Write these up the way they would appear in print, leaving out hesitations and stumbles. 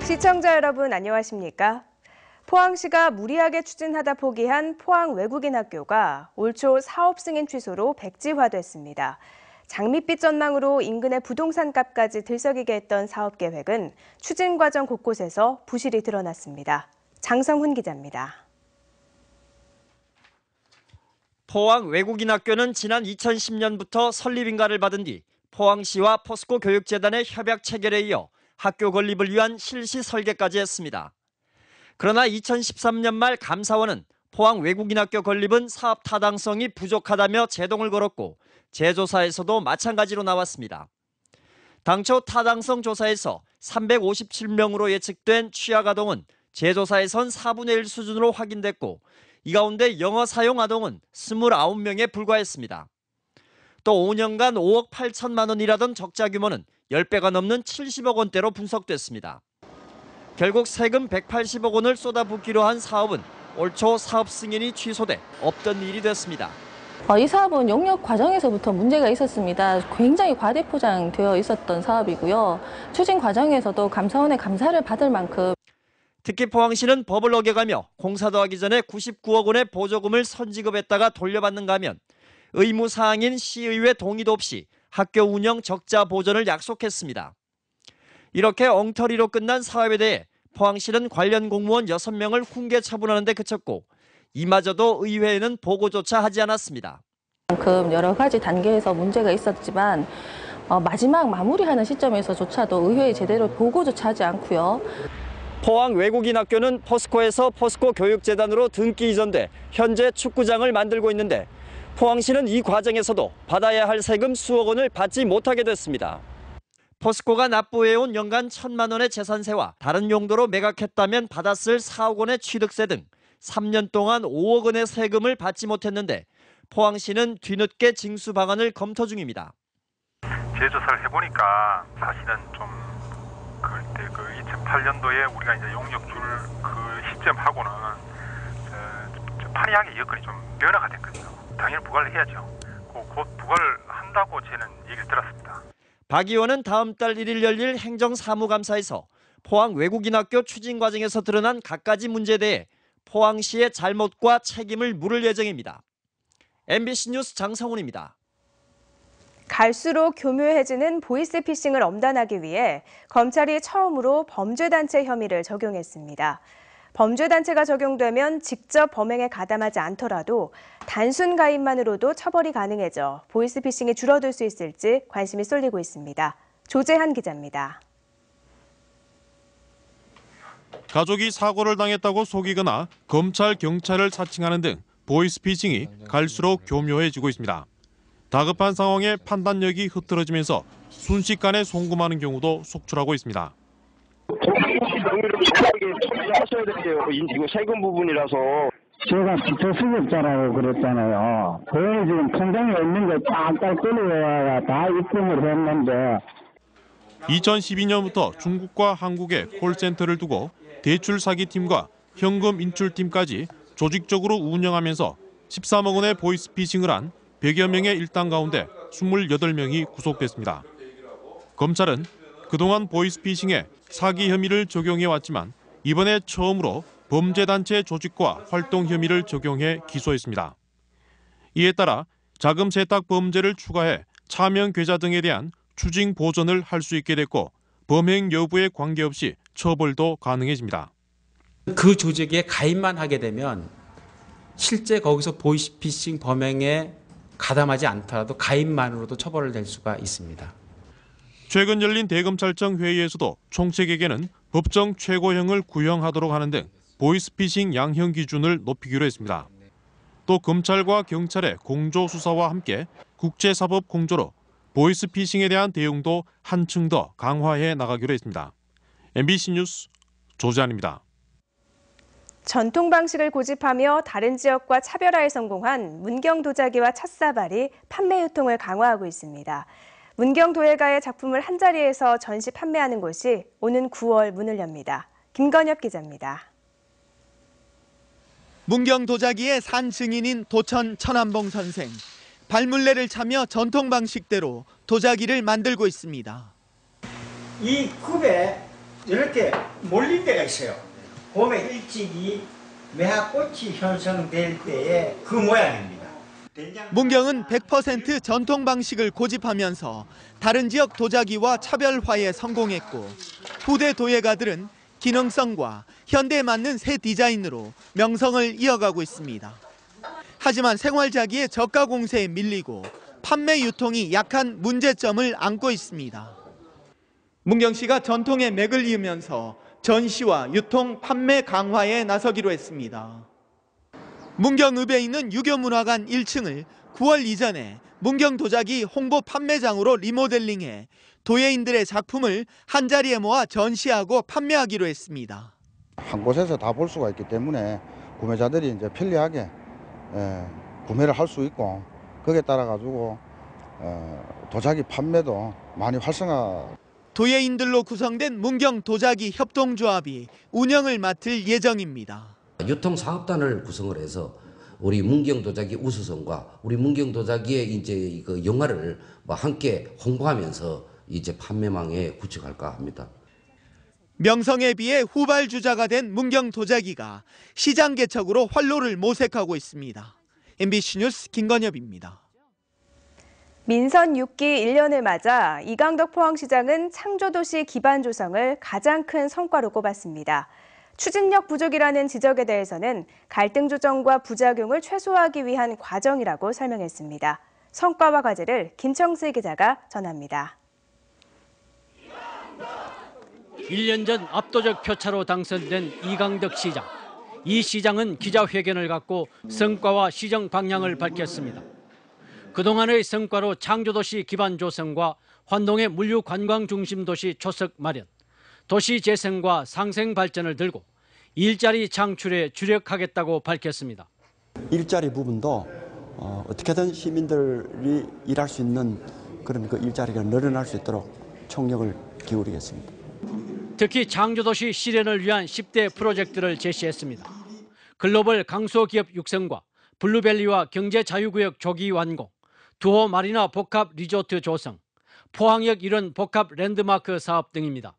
시청자 여러분 안녕하십니까? 포항시가 무리하게 추진하다 포기한 포항 외국인 학교가 올 초 사업 승인 취소로 백지화됐습니다. 장밋빛 전망으로 인근의 부동산 값까지 들썩이게 했던 사업 계획은 추진 과정 곳곳에서 부실이 드러났습니다. 장성훈 기자입니다. 포항 외국인 학교는 지난 2010년부터 설립인가를 받은 뒤 포항시와 포스코 교육재단의 협약 체결에 이어 학교 건립을 위한 실시 설계까지 했습니다. 그러나 2013년 말 감사원은 포항 외국인 학교 건립은 사업 타당성이 부족하다며 제동을 걸었고 재조사에서도 마찬가지로 나왔습니다. 당초 타당성 조사에서 357명으로 예측된 취약 아동은 재조사에선 4분의 1 수준으로 확인됐고 이 가운데 영어 사용 아동은 29명에 불과했습니다. 또 5년간 5억 8천만 원이라던 적자 규모는 10배가 넘는 70억 원대로 분석됐습니다. 결국 세금 180억 원을 쏟아붓기로 한 사업은 올 초 사업 승인이 취소돼 없던 일이 됐습니다. 이 사업은 용역 과정에서부터 문제가 있었습니다. 굉장히 과대포장되어 있었던 사업이고요. 추진 과정에서도 감사원의 감사를 받을 만큼 특히 포항시는 법을 어겨가며 공사도 하기 전에 99억 원의 보조금을 선지급했다가 돌려받는가 하면 의무사항인 시의회 동의도 없이 학교 운영 적자 보전을 약속했습니다. 이렇게 엉터리로 끝난 사업에 대해 포항시는 관련 공무원 6명을 훈계 처분하는 데 그쳤고 이마저도 의회에는 보고조차 하지 않았습니다. 여러 가지 단계에서 문제가 있었지만 마지막 마무리하는 시점에서조차도 의회에 제대로 보고조차 하지 않고요. 포항 외국인 학교는 포스코에서 포스코 교육재단으로 등기 이전돼 현재 축구장을 만들고 있는데 포항시는 이 과정에서도 받아야 할 세금 수억 원을 받지 못하게 됐습니다. 포스코가 납부해온 연간 1,000만 원의 재산세와 다른 용도로 매각했다면 받았을 4억 원의 취득세 등 3년 동안 5억 원의 세금을 받지 못했는데 포항시는 뒤늦게 징수 방안을 검토 중입니다. 재조사를 해보니까 사실은 좀 그때 2008년도에 우리가 이제 용역 줄 그 시점하고는 판이하게 여건이 좀 변화가 됐거든요. 당연히 부과를 해야죠. 곧 부과를 한다고 저는 얘기를 들었습니다. 박 의원은 다음 달 1일 열릴 행정사무감사에서 포항 외국인 학교 추진 과정에서 드러난 갖가지 문제에 대해 포항시의 잘못과 책임을 물을 예정입니다. MBC 뉴스 장성훈입니다. 갈수록 교묘해지는 보이스피싱을 엄단하기 위해 검찰이 처음으로 범죄단체 혐의를 적용했습니다. 범죄단체가 적용되면 직접 범행에 가담하지 않더라도 단순 가입만으로도 처벌이 가능해져 보이스피싱이 줄어들 수 있을지 관심이 쏠리고 있습니다. 조재한 기자입니다. 가족이 사고를 당했다고 속이거나 검찰, 경찰을 사칭하는 등 보이스피싱이 갈수록 교묘해지고 있습니다. 다급한 상황에 판단력이 흐트러지면서 순식간에 송금하는 경우도 속출하고 있습니다. 하셔야 돼요. 이거 세금 부분이라서. 제가 수습자라고 그랬잖아요. 그게 지금 통장에 있는 거 쫙쫙 끌어와야 다 입금을 했는데. 2012년부터 중국과 한국에 콜센터를 두고 대출 사기팀과 현금 인출팀까지 조직적으로 운영하면서 13억 원의 보이스피싱을 한 100여 명의 일당 가운데 28명이 구속됐습니다. 검찰은 그동안 보이스피싱에 사기 혐의를 적용해왔지만 이번에 처음으로 범죄단체 조직과 활동 혐의를 적용해 기소했습니다. 이에 따라 자금 세탁 범죄를 추가해 차명 계좌 등에 대한 추징 보전을 할 수 있게 됐고 범행 여부에 관계없이 처벌도 가능해집니다. 그 조직에 가입만 하게 되면 실제 거기서 보이스피싱 범행에 가담하지 않더라도 가입만으로도 처벌을 될 수가 있습니다. 최근 열린 대검찰청 회의에서도 총책에게는 법정 최고형을 구형하도록 하는 등 보이스피싱 양형 기준을 높이기로 했습니다. 또 검찰과 경찰의 공조 수사와 함께 국제사법 공조로 보이스피싱에 대한 대응도 한층 더 강화해 나가기로 했습니다. MBC 뉴스 조재한입니다. 전통 방식을 고집하며 다른 지역과 차별화에 성공한 문경 도자기와 찻사발이 판매 유통을 강화하고 있습니다. 문경 도예가의 작품을 한자리에서 전시 판매하는 곳이 오는 9월 문을 엽니다. 김건엽 기자입니다. 문경 도자기의 산 증인인 도천 천안봉 선생. 발물레를 차며 전통 방식대로 도자기를 만들고 있습니다. 이 굽에 이렇게 몰릴 때가 있어요. 봄에 일찍이 매화꽃이 형성될 때의 그 모양입니다. 문경은 100% 전통 방식을 고집하면서 다른 지역 도자기와 차별화에 성공했고 후대 도예가들은 기능성과 현대에 맞는 새 디자인으로 명성을 이어가고 있습니다. 하지만 생활자기의 저가 공세에 밀리고 판매 유통이 약한 문제점을 안고 있습니다. 문경시가 전통의 맥을 이으면서 전시와 유통, 판매 강화에 나서기로 했습니다. 문경읍에 있는 유교문화관 1층을 9월 이전에 문경도자기 홍보 판매장으로 리모델링해 도예인들의 작품을 한자리에 모아 전시하고 판매하기로 했습니다. 한 곳에서 다 볼 수가 있기 때문에 구매자들이 이제 편리하게 구매를 할 수 있고 거기에 따라 가지고 도자기 판매도 많이 활성화. 도예인들로 구성된 문경 도자기 협동조합이 운영을 맡을 예정입니다. 유통사업단을 구성을 해서 우리 문경도자기 우수성과 우리 문경도자기의 이제 그 영화를 함께 홍보하면서 이제 판매망에 구축할까 합니다. 명성에 비해 후발주자가 된 문경도자기가 시장 개척으로 활로를 모색하고 있습니다. MBC 뉴스 김건엽입니다. 민선 6기 1년을 맞아 이강덕 포항시장은 창조도시 기반 조성을 가장 큰 성과로 꼽았습니다. 추진력 부족이라는 지적에 대해서는 갈등 조정과 부작용을 최소화하기 위한 과정이라고 설명했습니다. 성과와 과제를 김청슬 기자가 전합니다. 1년 전 압도적 표차로 당선된 이강덕 시장. 이 시장은 기자회견을 갖고 성과와 시정 방향을 밝혔습니다. 그동안의 성과로 창조도시 기반 조성과 환동의 물류 관광 중심 도시 초석 마련, 도시 재생과 상생 발전을 들고 일자리 창출에 주력하겠다고 밝혔습니다. 일자리 부분도 어떻게든 시민들이 일할 수 있는 그런 그 일자리가 늘어날 수 있도록 총력을 기울이겠습니다. 특히 창조도시 실현을 위한 10대 프로젝트를 제시했습니다. 글로벌 강소기업 육성과 블루밸리와 경제자유구역 조기 완공, 두호 마리나 복합 리조트 조성, 포항역 일원 복합 랜드마크 사업 등입니다.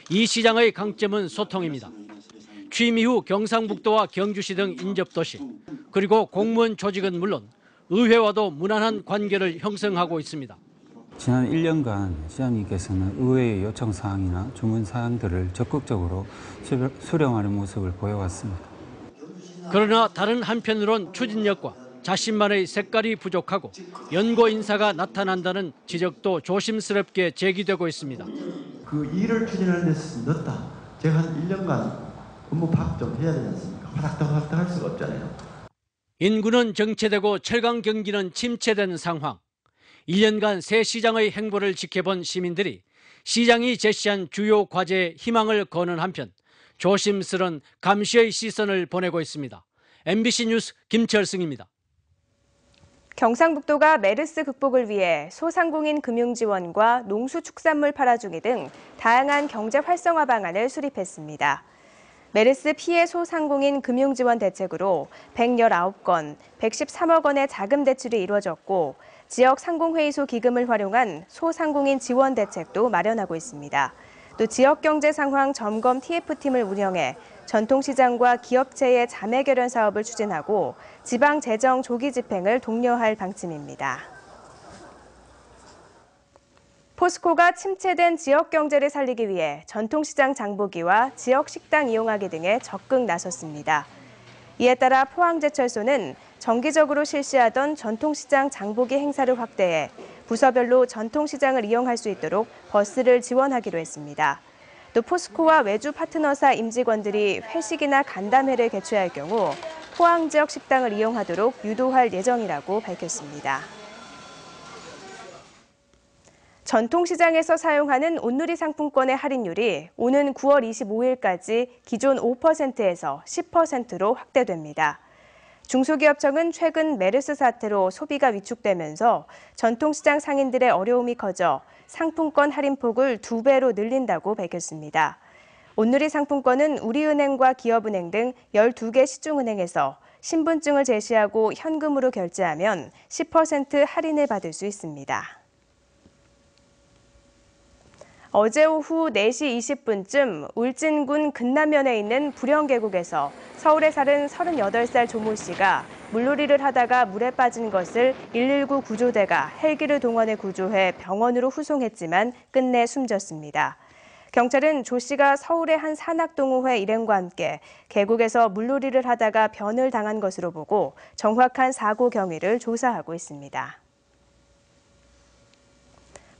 이 시장의 강점은 소통입니다. 취임 이후 경상북도와 경주시 등 인접도시, 그리고 공무원 조직은 물론 의회와도 무난한 관계를 형성하고 있습니다. 지난 1년간 시장님께서는 의회의 요청 사항이나 주문 사항들을 적극적으로 수령하는 모습을 보여왔습니다. 그러나 다른 한편으론 추진력과 자신만의 색깔이 부족하고 연고 인사가 나타난다는 지적도 조심스럽게 제기되고 있습니다. 그 일을 추진하는 데서 늦다. 제가 한 1년간 업무 파악 좀 해야 되지 않습니까? 화닥닥 할 수가 없잖아요. 인구는 정체되고 철강 경기는 침체된 상황. 1년간 새 시장의 행보를 지켜본 시민들이 시장이 제시한 주요 과제에 희망을 거는 한편 조심스런 감시의 시선을 보내고 있습니다. MBC 뉴스 김철승입니다. 경상북도가 메르스 극복을 위해 소상공인 금융 지원과 농수축산물 팔아주기 등 다양한 경제 활성화 방안을 수립했습니다. 메르스 피해 소상공인 금융 지원 대책으로 119건, 113억 원의 자금 대출이 이루어졌고 지역 상공회의소 기금을 활용한 소상공인 지원 대책도 마련하고 있습니다. 또 지역경제 상황 점검 TF팀을 운영해 전통시장과 기업체의 자매 결연 사업을 추진하고 지방 재정 조기 집행을 독려할 방침입니다. 포스코가 침체된 지역 경제를 살리기 위해 전통시장 장보기와 지역 식당 이용하기 등에 적극 나섰습니다. 이에 따라 포항제철소는 정기적으로 실시하던 전통시장 장보기 행사를 확대해 부서별로 전통시장을 이용할 수 있도록 버스를 지원하기로 했습니다. 또 포스코와 외주 파트너사 임직원들이 회식이나 간담회를 개최할 경우 포항 지역 식당을 이용하도록 유도할 예정이라고 밝혔습니다. 전통시장에서 사용하는 온누리 상품권의 할인율이 오는 9월 25일까지 기존 5%에서 10%로 확대됩니다. 중소기업청은 최근 메르스 사태로 소비가 위축되면서 전통시장 상인들의 어려움이 커져 상품권 할인폭을 2배로 늘린다고 밝혔습니다. 온누리 상품권은 우리은행과 기업은행 등 12개 시중은행에서 신분증을 제시하고 현금으로 결제하면 10% 할인을 받을 수 있습니다. 어제 오후 4시 20분쯤 울진군 근남면에 있는 불영계곡에서 서울에 사는 38살 조모 씨가 물놀이를 하다가 물에 빠진 것을 119 구조대가 헬기를 동원해 구조해 병원으로 후송했지만 끝내 숨졌습니다. 경찰은 조 씨가 서울의 한 산악동호회 일행과 함께 계곡에서 물놀이를 하다가 변을 당한 것으로 보고 정확한 사고 경위를 조사하고 있습니다.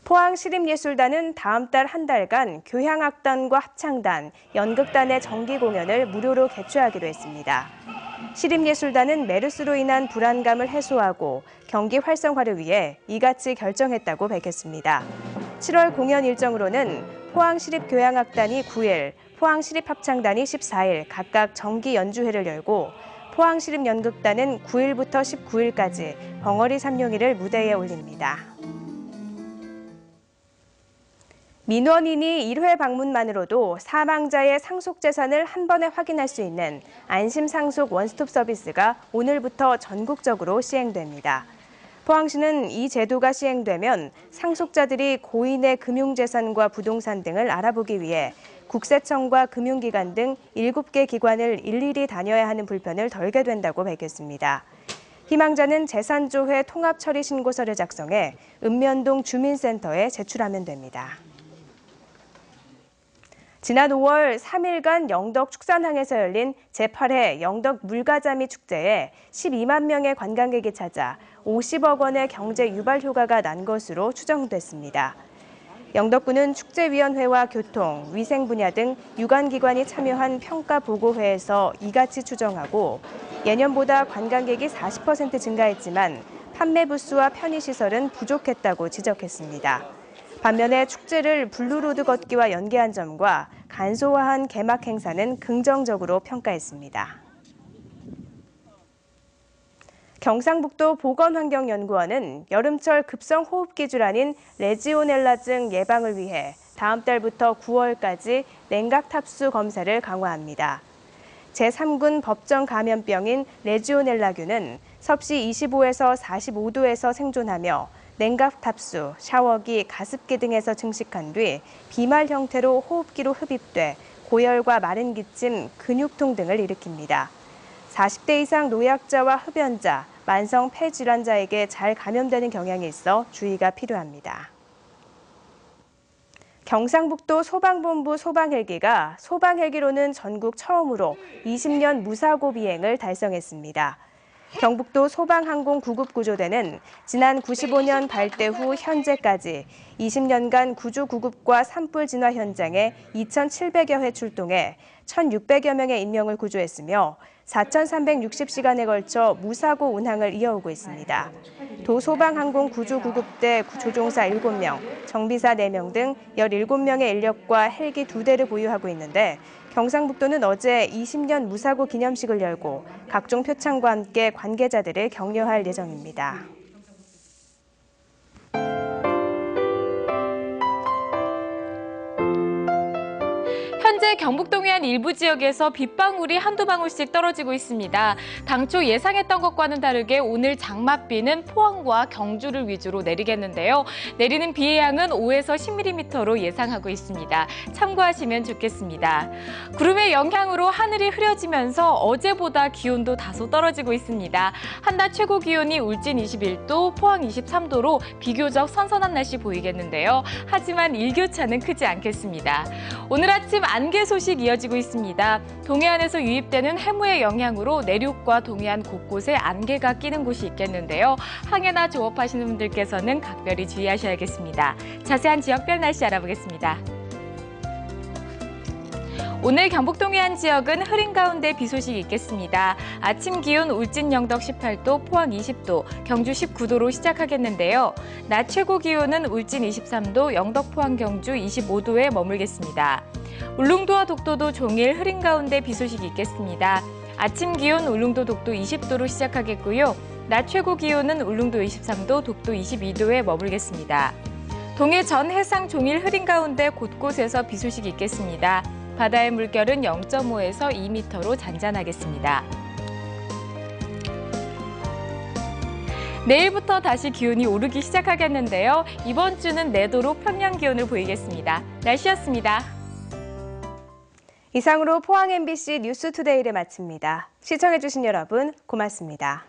포항시립예술단은 다음 달 한 달간 교향악단과 합창단, 연극단의 정기 공연을 무료로 개최하기로 했습니다. 시립예술단은 메르스로 인한 불안감을 해소하고 경기 활성화를 위해 이같이 결정했다고 밝혔습니다. 7월 공연 일정으로는 포항시립교향악단이 9일, 포항시립합창단이 14일 각각 정기 연주회를 열고 포항시립연극단은 9일부터 19일까지 벙어리 삼룡이를 무대에 올립니다. 민원인이 1회 방문만으로도 사망자의 상속재산을 한 번에 확인할 수 있는 안심상속 원스톱 서비스가 오늘부터 전국적으로 시행됩니다. 포항시는 이 제도가 시행되면 상속자들이 고인의 금융재산과 부동산 등을 알아보기 위해 국세청과 금융기관 등 7개 기관을 일일이 다녀야 하는 불편을 덜게 된다고 밝혔습니다. 희망자는 재산조회 통합처리신고서를 작성해 읍면동 주민센터에 제출하면 됩니다. 지난 5월 3일간 영덕 축산항에서 열린 제8회 영덕 물가자미 축제에 12만 명의 관광객이 찾아 50억 원의 경제 유발 효과가 난 것으로 추정됐습니다. 영덕군은 축제위원회와 교통, 위생 분야 등 유관기관이 참여한 평가보고회에서 이같이 추정하고 예년보다 관광객이 40% 증가했지만 판매 부스와 편의시설은 부족했다고 지적했습니다. 반면에 축제를 블루로드 걷기와 연계한 점과 간소화한 개막 행사는 긍정적으로 평가했습니다. 경상북도 보건환경연구원은 여름철 급성호흡기 질환인 레지오넬라증 예방을 위해 다음 달부터 9월까지 냉각탑수 검사를 강화합니다. 제3군 법정 감염병인 레지오넬라균은 섭씨 25에서 45도에서 생존하며 냉각 탑수, 샤워기, 가습기 등에서 증식한 뒤 비말 형태로 호흡기로 흡입돼 고열과 마른 기침, 근육통 등을 일으킵니다. 40대 이상 노약자와 흡연자, 만성 폐질환자에게 잘 감염되는 경향이 있어 주의가 필요합니다. 경상북도 소방본부 소방헬기가 소방헬기로는 전국 처음으로 20년 무사고 비행을 달성했습니다. 경북도 소방항공구급구조대는 지난 95년 발대 후 현재까지 20년간 구조 구급과 산불 진화 현장에 2,700여 회 출동해 1,600여 명의 인명을 구조했으며 4,360시간에 걸쳐 무사고 운항을 이어오고 있습니다. 도소방항공구조구급대 조종사 7명, 정비사 4명 등 17명의 인력과 헬기 2대를 보유하고 있는데 경상북도는 어제 20년 무사고 기념식을 열고 각종 표창과 함께 관계자들을 격려할 예정입니다. 현재 경북 동해안 일부 지역에서 빗방울이 한두 방울씩 떨어지고 있습니다. 당초 예상했던 것과는 다르게 오늘 장맛비는 포항과 경주를 위주로 내리겠는데요. 내리는 비의 양은 5에서 10mm로 예상하고 있습니다. 참고하시면 좋겠습니다. 구름의 영향으로 하늘이 흐려지면서 어제보다 기온도 다소 떨어지고 있습니다. 한낮 최고 기온이 울진 21도, 포항 23도로 비교적 선선한 날씨 보이겠는데요. 하지만 일교차는 크지 않겠습니다. 오늘 아침 안개 소식 이어지고 있습니다. 동해안에서 유입되는 해무의 영향으로 내륙과 동해안 곳곳에 안개가 끼는 곳이 있겠는데요. 항해나 조업하시는 분들께서는 각별히 주의하셔야겠습니다. 자세한 지역별 날씨 알아보겠습니다. 오늘 경북 동해안 지역은 흐린 가운데 비 소식이 있겠습니다. 아침 기온 울진 영덕 18도, 포항 20도, 경주 19도로 시작하겠는데요. 낮 최고 기온은 울진 23도, 영덕, 포항, 경주 25도에 머물겠습니다. 울릉도와 독도도 종일 흐린 가운데 비 소식이 있겠습니다. 아침 기온 울릉도, 독도 20도로 시작하겠고요. 낮 최고 기온은 울릉도 23도, 독도 22도에 머물겠습니다. 동해 전 해상 종일 흐린 가운데 곳곳에서 비 소식이 있겠습니다. 바다의 물결은 0.5에서 2m로 잔잔하겠습니다. 내일부터 다시 기온이 오르기 시작하겠는데요. 이번 주는 내도로 평년 기온을 보이겠습니다. 날씨였습니다. 이상으로 포항 MBC 뉴스투데이를 마칩니다. 시청해주신 여러분 고맙습니다.